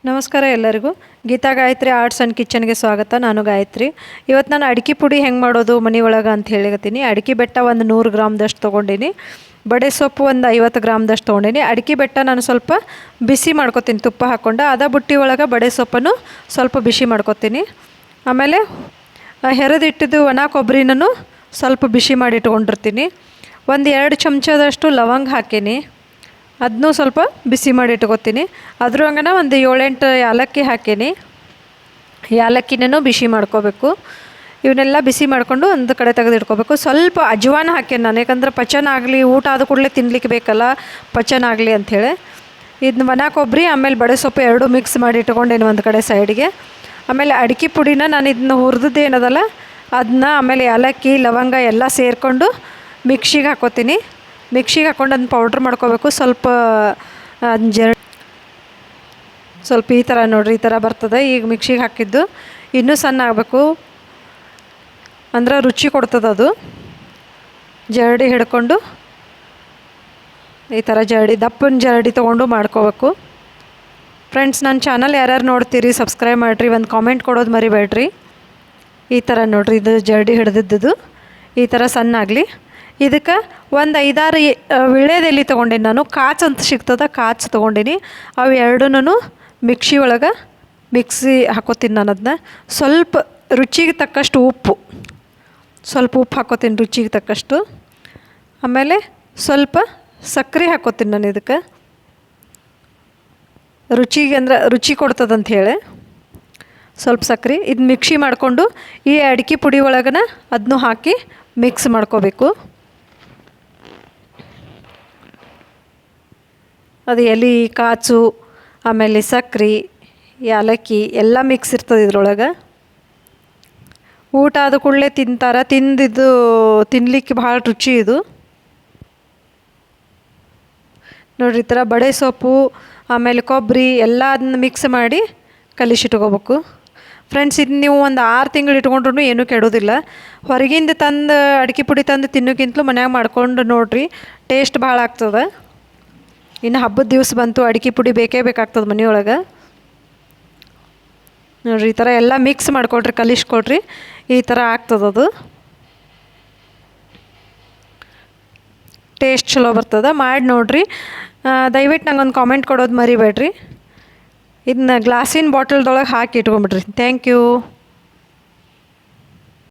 ನಮಸ್ಕಾರ ಎಲ್ಲರಿಗೂ. Geetha Gayatri arts and ಕಿಚನ್ಗೆ ಸ್ವಾಗತ. ನಾನು ಗಾಯತ್ರಿ. ಇವತ್ತು ನಾನು ಅಡಿಕೆ ಪುಡಿ ಹೆಂಗೆ ಮಾಡೋದು ಮನೆ ಒಳಗೆ ಅಂತ ಹೇಳಿಕತ್ತೀನಿ. ಅಡಿಕೆ ಬೆಟ್ಟ ಒಂದು 100 ಗ್ರಾಮ್ದಷ್ಟು ತೊಗೊಂಡಿನಿ. ಬಡೆ ಸೊಪ್ಪು ಒಂದು 50 ಗ್ರಾಮ್ದಷ್ಟು ತೊಗೊಂಡಿನಿ. ಅಡಿಕೆ ಬೆಟ್ಟ ನಾನು ಸ್ವಲ್ಪ ಬಿಸಿ ಮಾಡ್ಕೊತೀನಿ ತುಪ್ಪ ಹಾಕ್ಕೊಂಡು. ಅದ ಬುಟ್ಟಿ ಒಳಗೆ ಬಡೆ ಸೊಪ್ಪನ್ನು ಸ್ವಲ್ಪ ಬಿಸಿ ಮಾಡ್ಕೊತೀನಿ. ಆಮೇಲೆ ಹೆರೆದಿಟ್ಟಿದ್ದು ಒಣ ಕೊಬ್ಬರಿನೂ ಸ್ವಲ್ಪ ಬಿಸಿ ಮಾಡಿ ಇಟ್ಕೊಂಡಿರ್ತೀನಿ. ಒಂದು 2 ಚಮಚದಷ್ಟು ಲವಂಗ ಹಾಕೀನಿ, ಅದನ್ನೂ ಸ್ವಲ್ಪ ಬಿಸಿ ಮಾಡಿ ಇಟ್ಕೊತೀನಿ. ಅದ್ರಂಗನ ಒಂದು 7-8 ಏಲಕ್ಕಿ ಹಾಕೀನಿ. ಏಲಕ್ಕಿನೂ ಬಿಸಿ ಮಾಡ್ಕೋಬೇಕು. ಇವನ್ನೆಲ್ಲ ಬಿಸಿ ಮಾಡಿಕೊಂಡು ಒಂದು ಕಡೆ ತೆಗೆದು ಇಟ್ಕೋಬೇಕು. ಸ್ವಲ್ಪ ಅಜ್ವಾನ ಹಾಕೇನಿ ನಾನು, ಯಾಕಂದ್ರೆ ಪಚನ ಆಗಲಿ, ಊಟ ಆದ ಕೂಡಲೇ ತಿನ್ಲಿಕ್ಕೆ ಬೇಕಲ್ಲ, ಪಚನ ಆಗಲಿ ಅಂಥೇಳಿ. ಇದನ್ನ ಒಣ ಕೊಬ್ಬರಿ ಆಮೇಲೆ ಬಡೆ ಸೊಪ್ಪು ಎರಡೂ ಮಿಕ್ಸ್ ಮಾಡಿ ಇಟ್ಕೊಂಡೇನು ಒಂದು ಕಡೆ ಸೈಡ್ಗೆ. ಆಮೇಲೆ ಅಡಿಕೆ ಪುಡಿನ ನಾನು ಇದನ್ನ ಹುರಿದದ್ದು ಏನದಲ್ಲ ಅದನ್ನ ಆಮೇಲೆ ಏಲಕ್ಕಿ ಲವಂಗ ಎಲ್ಲ ಸೇರಿಕೊಂಡು ಮಿಕ್ಸಿಗೆ ಹಾಕೋತೀನಿ. ಮಿಕ್ಸಿಗೆ ಹಾಕ್ಕೊಂಡು ಅದನ್ನ ಪೌಡ್ರ್ ಮಾಡ್ಕೋಬೇಕು. ಸ್ವಲ್ಪ ಸ್ವಲ್ಪ ಈ ಥರ ನೋಡಿರಿ, ಈ ಥರ ಬರ್ತದೆ. ಈಗ ಮಿಕ್ಸಿಗೆ ಹಾಕಿದ್ದು ಇನ್ನೂ ಸಣ್ಣ ಆಗಬೇಕು, ಅಂದ್ರೆ ರುಚಿ ಕೊಡ್ತದೆ ಅದು. ಜರಡಿ ಹಿಡ್ಕೊಂಡು ಈ ಥರ ದಪ್ಪನ ಜರಡಿ ತೊಗೊಂಡು ಮಾಡ್ಕೋಬೇಕು. ಫ್ರೆಂಡ್ಸ್, ನನ್ನ ಚಾನಲ್ ಯಾರ್ಯಾರು ನೋಡ್ತೀರಿ ಸಬ್ಸ್ಕ್ರೈಬ್ ಮಾಡಿರಿ, ಒಂದು ಕಾಮೆಂಟ್ ಕೊಡೋದು ಮರಿಬೇಡ್ರಿ. ಈ ಥರ ನೋಡಿರಿ, ಇದು ಜರಡಿ ಹಿಡ್ದಿದ್ದು ಈ ಥರ ಸಣ್ಣ ಆಗಲಿ. ಇದಕ್ಕೆ ಒಂದು 5-6 ವಿಳ್ಯದೆಲೆ ತೊಗೊಂಡೀನಿ ನಾನು. ಕಾಚ್ ಅಂತ ಸಿಗ್ತದೆ, ಕಾಚ್ ತೊಗೊಂಡೀನಿ. ಅವು ಎರಡೂ ಮಿಕ್ಸಿ ಒಳಗೆ ಮಿಕ್ಸಿ ಹಾಕೋತೀನಿ ನಾನು. ಅದನ್ನ ಸ್ವಲ್ಪ ರುಚಿಗೆ ತಕ್ಕಷ್ಟು ಉಪ್ಪು ಹಾಕೋತೀನಿ, ರುಚಿಗೆ ತಕ್ಕಷ್ಟು. ಆಮೇಲೆ ಸ್ವಲ್ಪ ಸಕ್ಕರೆ ಹಾಕೋತೀನಿ ನಾನು ಇದಕ್ಕೆ, ರುಚಿಗೆ ಅಂದ್ರೆ ರುಚಿ ಕೊಡ್ತದಂತ ಹೇಳಿ ಸ್ವಲ್ಪ ಸಕ್ಕರೆ. ಇದು ಮಿಕ್ಸಿ ಮಾಡಿಕೊಂಡು ಈ ಅಡಿಕೆ ಪುಡಿ ಒಳಗನ ಅದನ್ನೂ ಹಾಕಿ ಮಿಕ್ಸ್ ಮಾಡ್ಕೋಬೇಕು. ಅದು ಎಲೆ ಕಾಚು ಆಮೇಲೆ ಸಕ್ಕರೆ ಏಲಕ್ಕಿ ಎಲ್ಲ ಮಿಕ್ಸ್ ಇರ್ತದೆ ಇದ್ರೊಳಗೆ. ಊಟ ಆದ ಕೂಡಲೇ ತಿಂತಾರೆ, ತಿಂದಿದ್ದು ತಿನ್ನಲಿಕ್ಕೆ ಭಾಳ ರುಚಿ ಇದು ನೋಡಿರಿ. ಈ ಥರ ಬಡೆ ಸೊಪ್ಪು ಆಮೇಲೆ ಕೊಬ್ಬರಿ ಎಲ್ಲ ಅದನ್ನ ಮಿಕ್ಸ್ ಮಾಡಿ ಕಲಿಸಿಟ್ಕೋಬೇಕು. ಫ್ರೆಂಡ್ಸ್, ಇದು ನೀವು ಒಂದು 6 ತಿಂಗಳು ಇಟ್ಕೊಂಡ್ರೂ ಏನೂ ಕೆಡೋದಿಲ್ಲ. ಹೊರಗಿಂದ ತಂದು ಅಡಿಕೆ ಪುಡಿ ತಂದು ತಿನ್ನೋಕ್ಕಿಂತಲೂ ಮನ್ಯಾಗ ಮಾಡ್ಕೊಂಡು ನೋಡಿರಿ, ಟೇಸ್ಟ್ ಭಾಳ ಆಗ್ತದೆ. ಇನ್ನು ಹಬ್ಬದ ದಿವಸ ಬಂತು, ಅಡಿಕೆ ಪುಡಿ ಬೇಕೇ ಬೇಕಾಗ್ತದೆ ಮನೆಯೊಳಗೆ. ನೋಡಿರಿ, ಈ ಥರ ಎಲ್ಲ ಮಿಕ್ಸ್ ಮಾಡಿಕೊಡ್ರಿ, ಕಲಿಸ್ಕೊಡ್ರಿ, ಈ ಥರ ಆಗ್ತದದು. ಟೇಸ್ಟ್ ಚಲೋ ಬರ್ತದೆ, ಮಾಡಿ ನೋಡಿರಿ. ದಯವಿಟ್ಟು ನಂಗೊಂದು ಕಾಮೆಂಟ್ ಕೊಡೋದು ಮರಿಬೇಡ್ರಿ. ಇದನ್ನ ಗ್ಲಾಸಿನ ಬಾಟಲ್ದೊಳಗೆ ಹಾಕಿ ಇಟ್ಕೊಂಬಿಡ್ರಿ. Thank you.